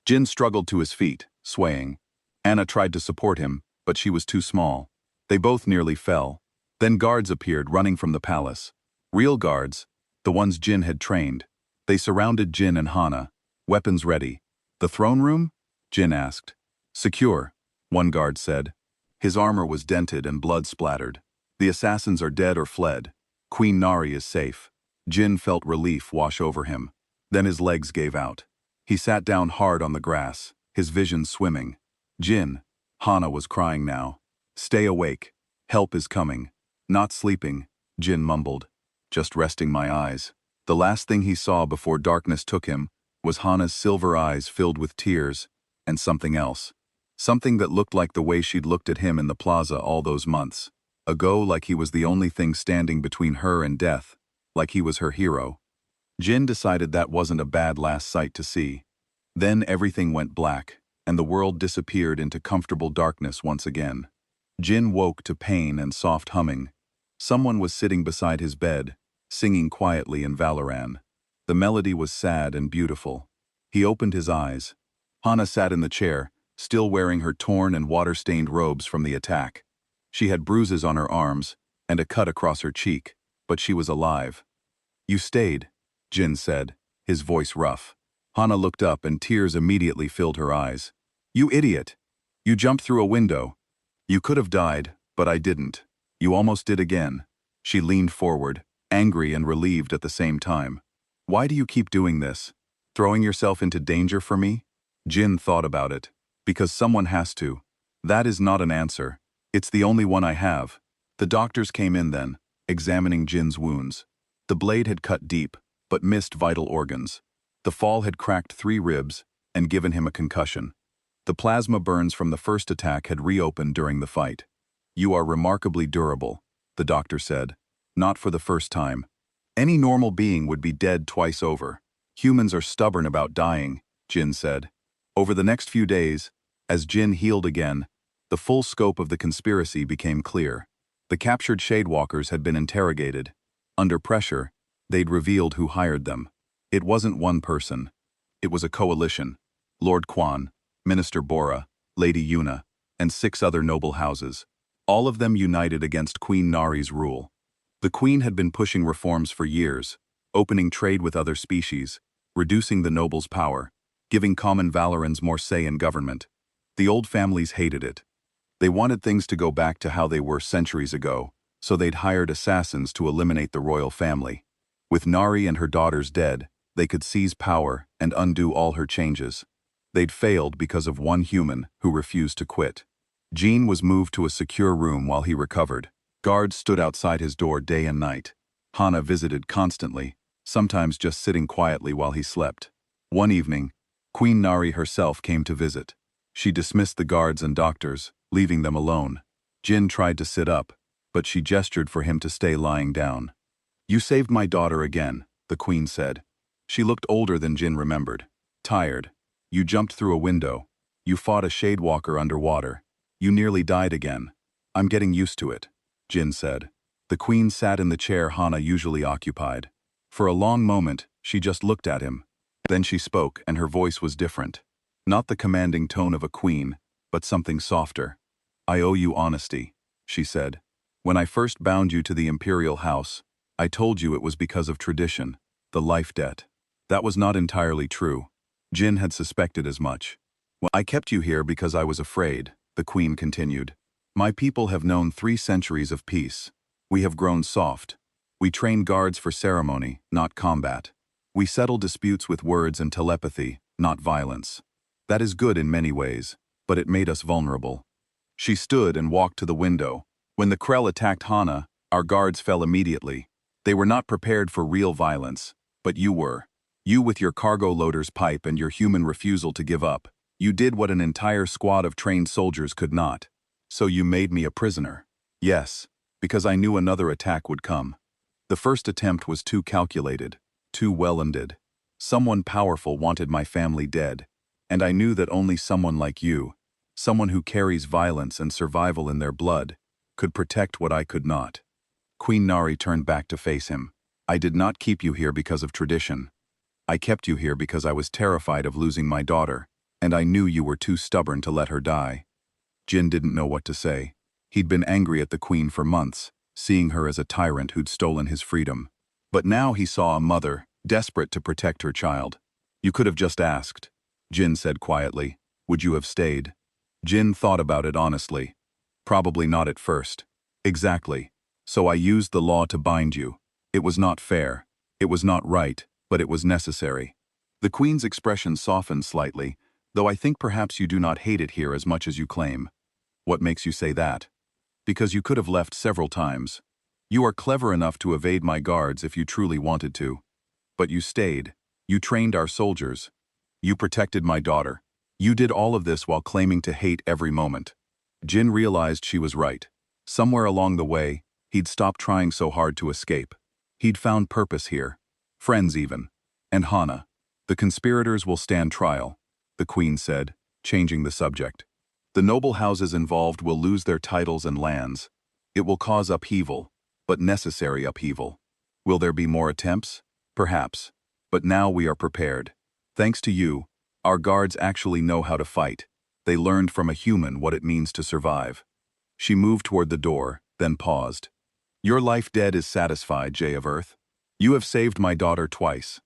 Jin struggled to his feet, swaying. Anna tried to support him, but she was too small. They both nearly fell. Then guards appeared running from the palace. Real guards, the ones Jin had trained. They surrounded Jin and Hana, weapons ready. "The throne room?" Jin asked. "Secure," one guard said. His armor was dented and blood splattered. "The assassins are dead or fled. Queen Nari is safe." Jin felt relief wash over him. Then his legs gave out. He sat down hard on the grass, his vision swimming. "Jin," Hana was crying now. "Stay awake. Help is coming." "Not sleeping," Jin mumbled. "Just resting my eyes." The last thing he saw before darkness took him was Hana's silver eyes filled with tears, and something else. Something that looked like the way she'd looked at him in the plaza all those months ago, like he was the only thing standing between her and death, like he was her hero. Jin decided that wasn't a bad last sight to see. Then everything went black, and the world disappeared into comfortable darkness once again. Jin woke to pain and soft humming. Someone was sitting beside his bed, singing quietly in Valoran. The melody was sad and beautiful. He opened his eyes. Hana sat in the chair, still wearing her torn and water-stained robes from the attack. She had bruises on her arms and a cut across her cheek, but she was alive. "You stayed," Jin said, his voice rough. Hana looked up and tears immediately filled her eyes. "You idiot! You jumped through a window. You could have died, but I didn't. You almost did again." She leaned forward, angry and relieved at the same time. "Why do you keep doing this? Throwing yourself into danger for me?" Jin thought about it. "Because someone has to. That is not an answer. It's the only one I have." The doctors came in then, examining Jin's wounds. The blade had cut deep, but missed vital organs. The fall had cracked 3 ribs and given him a concussion. The plasma burns from the first attack had reopened during the fight. "You are remarkably durable," the doctor said. "Not for the first time. Any normal being would be dead twice over. Humans are stubborn about dying," Jin said. Over the next few days, as Jin healed again, the full scope of the conspiracy became clear. The captured Shadewalkers had been interrogated. Under pressure, they'd revealed who hired them. It wasn't one person. It was a coalition. Lord Quan, Minister Bora, Lady Yuna, and 6 other noble houses. All of them united against Queen Nari's rule. The Queen had been pushing reforms for years, opening trade with other species, reducing the nobles' power, giving common Valorans more say in government. The old families hated it. They wanted things to go back to how they were centuries ago, so they'd hired assassins to eliminate the royal family. With Nari and her daughters dead, they could seize power and undo all her changes. They'd failed because of one human who refused to quit. Jean was moved to a secure room while he recovered. Guards stood outside his door day and night. Hana visited constantly, sometimes just sitting quietly while he slept. One evening, Queen Nari herself came to visit. She dismissed the guards and doctors, leaving them alone. Jin tried to sit up, but she gestured for him to stay lying down. "You saved my daughter again," the Queen said. She looked older than Jin remembered. "Tired. You jumped through a window. You fought a Shadewalker underwater. You nearly died again. I'm getting used to it, Jin said. The queen sat in the chair Hana usually occupied. For a long moment, she just looked at him. Then she spoke, and her voice was different. Not the commanding tone of a queen, but something softer. I owe you honesty, she said. When I first bound you to the imperial house, I told you it was because of tradition, the life debt. That was not entirely true. Jin had suspected as much. Well, I kept you here because I was afraid, the queen continued. My people have known 3 centuries of peace. We have grown soft. We train guards for ceremony, not combat. We settle disputes with words and telepathy, not violence. That is good in many ways, but it made us vulnerable. She stood and walked to the window. When the Krell attacked Hana, our guards fell immediately. They were not prepared for real violence, but you were. You with your cargo loader's pipe and your human refusal to give up. You did what an entire squad of trained soldiers could not. So you made me a prisoner. Yes, because I knew another attack would come. The first attempt was too calculated, too well-ended. Someone powerful wanted my family dead, and I knew that only someone like you, someone who carries violence and survival in their blood, could protect what I could not. Queen Nari turned back to face him. I did not keep you here because of tradition. I kept you here because I was terrified of losing my daughter, and I knew you were too stubborn to let her die. Jin didn't know what to say. He'd been angry at the queen for months, seeing her as a tyrant who'd stolen his freedom. But now he saw a mother, desperate to protect her child. You could have just asked, Jin said quietly. Would you have stayed? Jin thought about it honestly. Probably not at first. Exactly. So I used the law to bind you. It was not fair. It was not right, but it was necessary. The queen's expression softened slightly, though I think perhaps you do not hate it here as much as you claim. What makes you say that? Because you could have left several times. You are clever enough to evade my guards if you truly wanted to. But you stayed. You trained our soldiers. You protected my daughter. You did all of this while claiming to hate every moment. Jin realized she was right. Somewhere along the way, he'd stopped trying so hard to escape. He'd found purpose here. Friends even. And Hana. The conspirators will stand trial, the queen said, changing the subject. The noble houses involved will lose their titles and lands. It will cause upheaval, but necessary upheaval. Will there be more attempts? Perhaps. But now we are prepared. Thanks to you, our guards actually know how to fight. They learned from a human what it means to survive. She moved toward the door, then paused. Your life dead is satisfied, Jay of Earth. You have saved my daughter twice.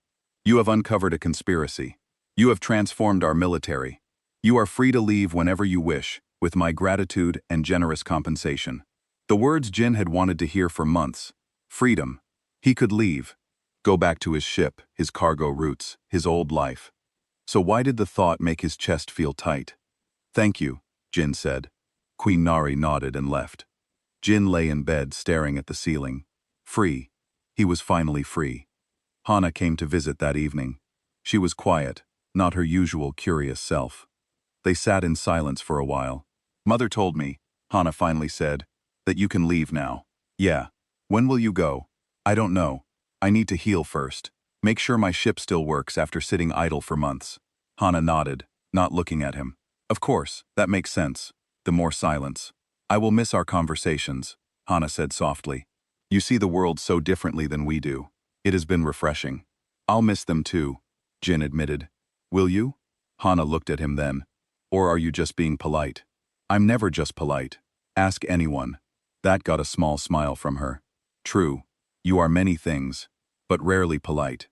You have uncovered a conspiracy. You have transformed our military. You are free to leave whenever you wish, with my gratitude and generous compensation. The words Jin had wanted to hear for months. Freedom. He could leave. Go back to his ship, his cargo routes, his old life. So why did the thought make his chest feel tight? Thank you, Jin said. Queen Nari nodded and left. Jin lay in bed staring at the ceiling. Free. He was finally free. Hana came to visit that evening. She was quiet, not her usual curious self. They sat in silence for a while. Mother told me, Hana finally said, that you can leave now. Yeah. When will you go? I don't know. I need to heal first. Make sure my ship still works after sitting idle for months. Hana nodded, not looking at him. Of course, that makes sense. The more silence. I will miss our conversations, Hana said softly. You see the world so differently than we do. It has been refreshing. I'll miss them too, Jin admitted. Will you? Hana looked at him then. Or are you just being polite? I'm never just polite. Ask anyone. That got a small smile from her. True. You are many things, but rarely polite.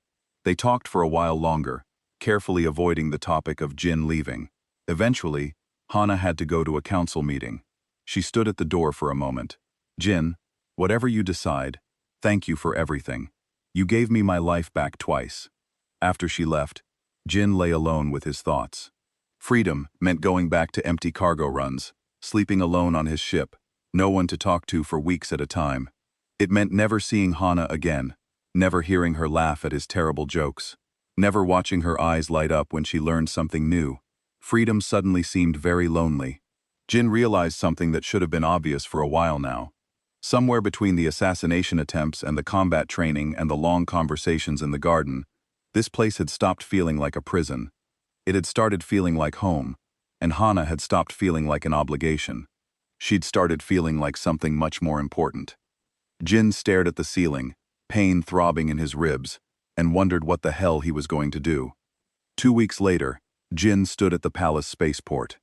They talked for a while longer, carefully avoiding the topic of Jin leaving. Eventually, Hana had to go to a council meeting. She stood at the door for a moment. Jin, whatever you decide, thank you for everything. You gave me my life back twice. After she left, Jin lay alone with his thoughts. Freedom meant going back to empty cargo runs, sleeping alone on his ship, no one to talk to for weeks at a time. It meant never seeing Hana again, never hearing her laugh at his terrible jokes, never watching her eyes light up when she learned something new. Freedom suddenly seemed very lonely. Jin realized something that should have been obvious for a while now. Somewhere between the assassination attempts and the combat training and the long conversations in the garden, this place had stopped feeling like a prison. It had started feeling like home, and Hana had stopped feeling like an obligation. She'd started feeling like something much more important. Jin stared at the ceiling, pain throbbing in his ribs, and wondered what the hell he was going to do. 2 weeks later, Jin stood at the palace spaceport.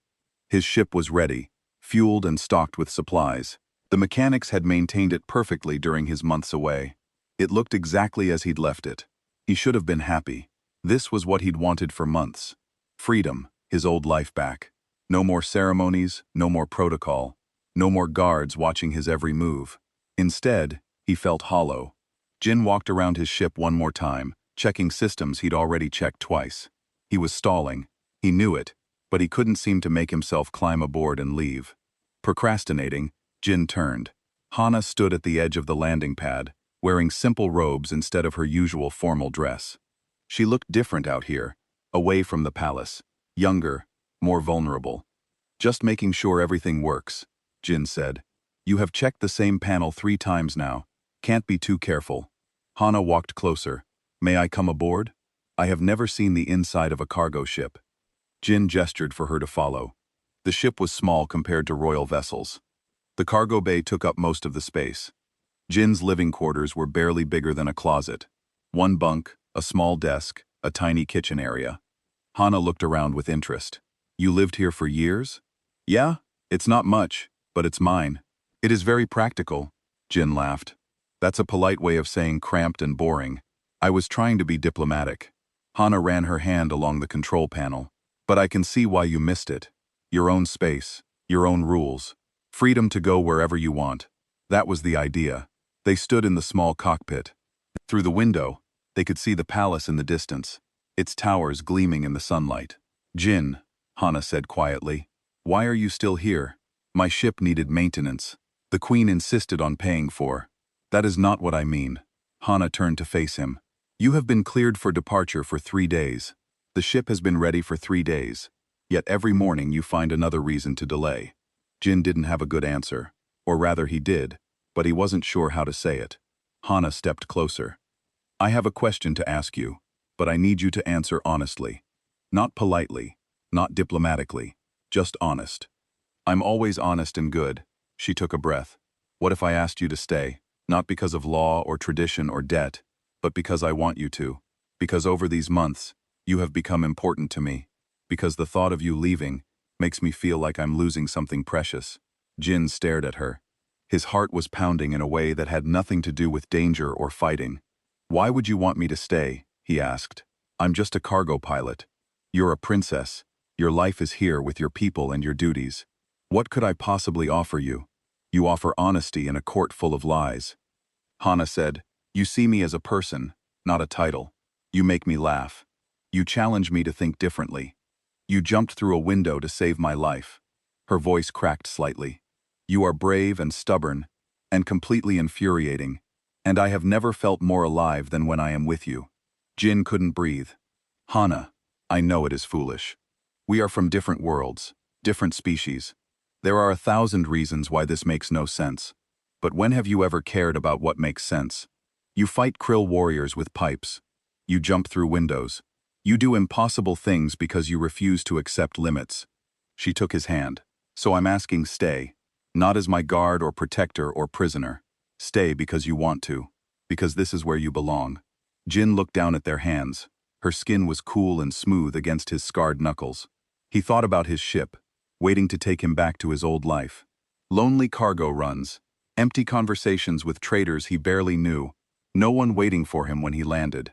His ship was ready, fueled and stocked with supplies. The mechanics had maintained it perfectly during his months away. It looked exactly as he'd left it. He should have been happy. This was what he'd wanted for months. Freedom, his old life back. No more ceremonies, no more protocol, no more guards watching his every move. Instead, he felt hollow. Jin walked around his ship one more time, checking systems he'd already checked twice. He was stalling. He knew it, but he couldn't seem to make himself climb aboard and leave. Procrastinating, Jin turned. Hana stood at the edge of the landing pad, wearing simple robes instead of her usual formal dress. She looked different out here, away from the palace, younger, more vulnerable. "Just making sure everything works," Jin said. "You have checked the same panel 3 times now. Can't be too careful." Hana walked closer. "May I come aboard? I have never seen the inside of a cargo ship." Jin gestured for her to follow. The ship was small compared to royal vessels. The cargo bay took up most of the space. Jin's living quarters were barely bigger than a closet. 1 bunk, a small desk, a tiny kitchen area. Hana looked around with interest. "You lived here for years?" "Yeah, it's not much, but it's mine." "It is very practical," Jin laughed. "That's a polite way of saying cramped and boring. I was trying to be diplomatic." Hana ran her hand along the control panel. "But I can see why you missed it. Your own space, your own rules. Freedom to go wherever you want. That was the idea." They stood in the small cockpit. Through the window, they could see the palace in the distance, its towers gleaming in the sunlight. "Jin," Hana said quietly, "why are you still here? My ship needed maintenance. The Queen insisted on paying for." "That is not what I mean." Hana turned to face him. "You have been cleared for departure for 3 days. The ship has been ready for 3 days. Yet every morning you find another reason to delay." Jin didn't have a good answer. Or rather he did, but he wasn't sure how to say it. Hana stepped closer. "I have a question to ask you, but I need you to answer honestly. Not politely, not diplomatically, just honest." "I'm always honest and good." She took a breath. "What if I asked you to stay? Not because of law or tradition or debt, but because I want you to. Because over these months, you have become important to me. Because the thought of you leaving makes me feel like I'm losing something precious." Jin stared at her. His heart was pounding in a way that had nothing to do with danger or fighting. "Why would you want me to stay?" he asked. "I'm just a cargo pilot. You're a princess. Your life is here with your people and your duties. What could I possibly offer you? You offer honesty in a court full of lies." Hana said, "You see me as a person, not a title. You make me laugh. You challenge me to think differently. You jumped through a window to save my life." Her voice cracked slightly. "You are brave and stubborn, and completely infuriating, and I have never felt more alive than when I am with you." Jin couldn't breathe. "Hana, I know it is foolish. We are from different worlds, different species. There are 1,000 reasons why this makes no sense. But when have you ever cared about what makes sense? You fight krill warriors with pipes. You jump through windows. You do impossible things because you refuse to accept limits." She took his hand. "So I'm asking, stay. Not as my guard or protector or prisoner. Stay because you want to. Because this is where you belong." Jin looked down at their hands. Her skin was cool and smooth against his scarred knuckles. He thought about his ship, waiting to take him back to his old life. Lonely cargo runs, empty conversations with traders he barely knew, no one waiting for him when he landed.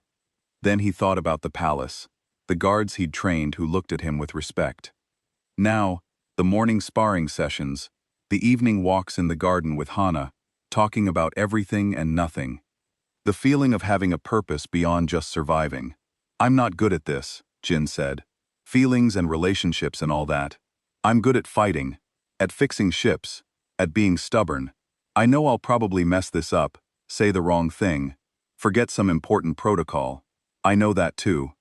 Then he thought about the palace, the guards he'd trained who looked at him with respect. Now, the morning sparring sessions, the evening walks in the garden with Hana, talking about everything and nothing. The feeling of having a purpose beyond just surviving. "I'm not good at this," Jin said. "Feelings and relationships and all that. I'm good at fighting, at fixing ships, at being stubborn. I know I'll probably mess this up, say the wrong thing, forget some important protocol. I know that too.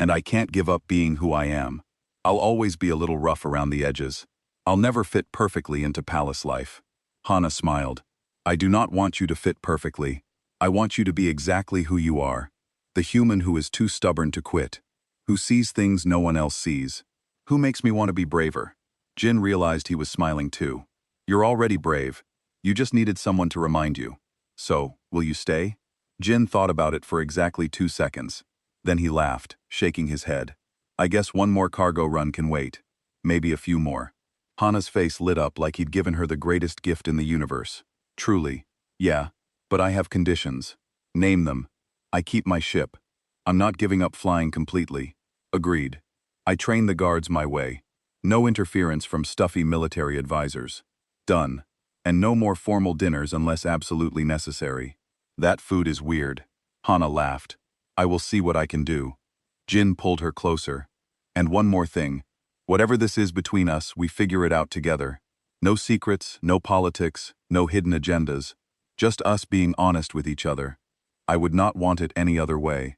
And I can't give up being who I am. I'll always be a little rough around the edges. I'll never fit perfectly into palace life." Hana smiled. "I do not want you to fit perfectly. I want you to be exactly who you are. The human who is too stubborn to quit. Who sees things no one else sees. Who makes me want to be braver." Jin realized he was smiling too. You're already brave. You just needed someone to remind you. So, will you stay? Jin thought about it for exactly 2 seconds. Then he laughed, shaking his head. I guess one more cargo run can wait. Maybe a few more. Hana's face lit up like he'd given her the greatest gift in the universe. Truly. Yeah, but I have conditions. Name them. I keep my ship. I'm not giving up flying completely. Agreed. I train the guards my way. No interference from stuffy military advisors. Done. And no more formal dinners unless absolutely necessary. That food is weird. Hana laughed. I will see what I can do. Jin pulled her closer. And one more thing. Whatever this is between us, we figure it out together. No secrets, no politics, no hidden agendas. Just us being honest with each other. I would not want it any other way.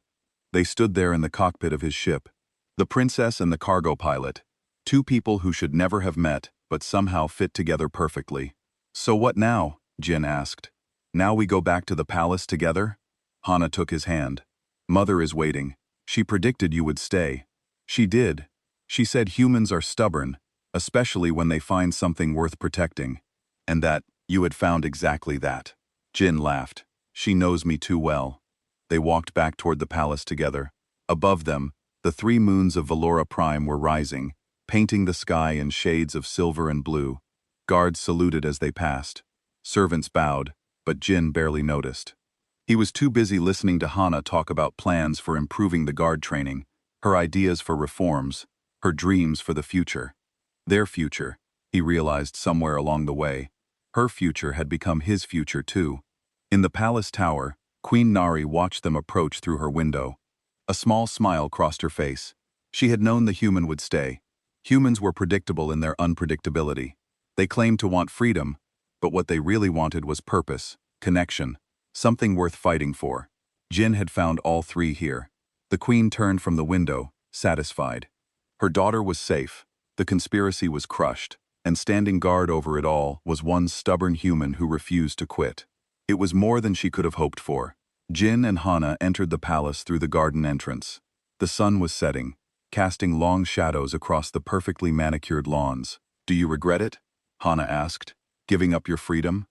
They stood there in the cockpit of his ship. The princess and the cargo pilot. Two people who should never have met, but somehow fit together perfectly. So what now? Jin asked. Now we go back to the palace together? Hana took his hand. Mother is waiting. She predicted you would stay. She did. She said humans are stubborn, especially when they find something worth protecting. And that you had found exactly that. Jin laughed. She knows me too well. They walked back toward the palace together. Above them, the 3 moons of Valora Prime were rising, painting the sky in shades of silver and blue. Guards saluted as they passed. Servants bowed, but Jin barely noticed. He was too busy listening to Hana talk about plans for improving the guard training, her ideas for reforms, her dreams for the future. Their future, he realized somewhere along the way. Her future had become his future too. In the palace tower, Queen Nari watched them approach through her window. A small smile crossed her face. She had known the human would stay. Humans were predictable in their unpredictability. They claimed to want freedom, but what they really wanted was purpose, connection, something worth fighting for. Jin had found all 3 here. The queen turned from the window, satisfied. Her daughter was safe, the conspiracy was crushed, and standing guard over it all was one stubborn human who refused to quit. It was more than she could have hoped for. Jin and Hana entered the palace through the garden entrance. The sun was setting, casting long shadows across the perfectly manicured lawns. Do you regret it? Hana asked. Giving up your freedom?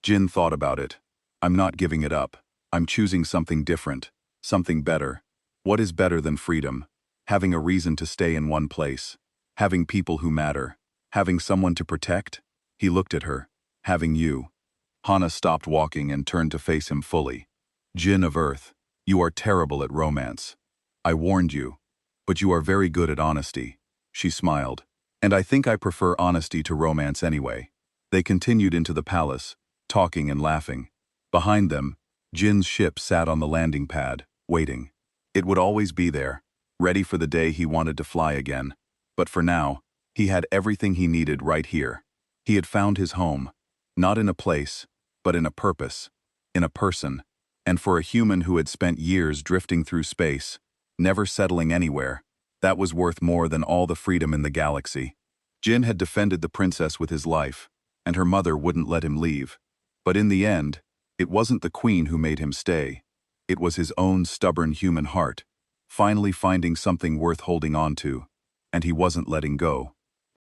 Jin thought about it. I'm not giving it up. I'm choosing something different, something better. What is better than freedom? Having a reason to stay in one place. Having people who matter. Having someone to protect? He looked at her. Having you. Hana stopped walking and turned to face him fully. Jin of Earth, you are terrible at romance. I warned you. But you are very good at honesty. She smiled. And I think I prefer honesty to romance anyway. They continued into the palace, talking and laughing. Behind them, Jin's ship sat on the landing pad, waiting. It would always be there, ready for the day he wanted to fly again. But for now, he had everything he needed right here. He had found his home, not in a place, but in a purpose, in a person. And for a human who had spent years drifting through space, never settling anywhere, that was worth more than all the freedom in the galaxy. Jin had defended the princess with his life, and her mother wouldn't let him leave. But in the end, it wasn't the queen who made him stay. It was his own stubborn human heart, finally finding something worth holding on to, and he wasn't letting go.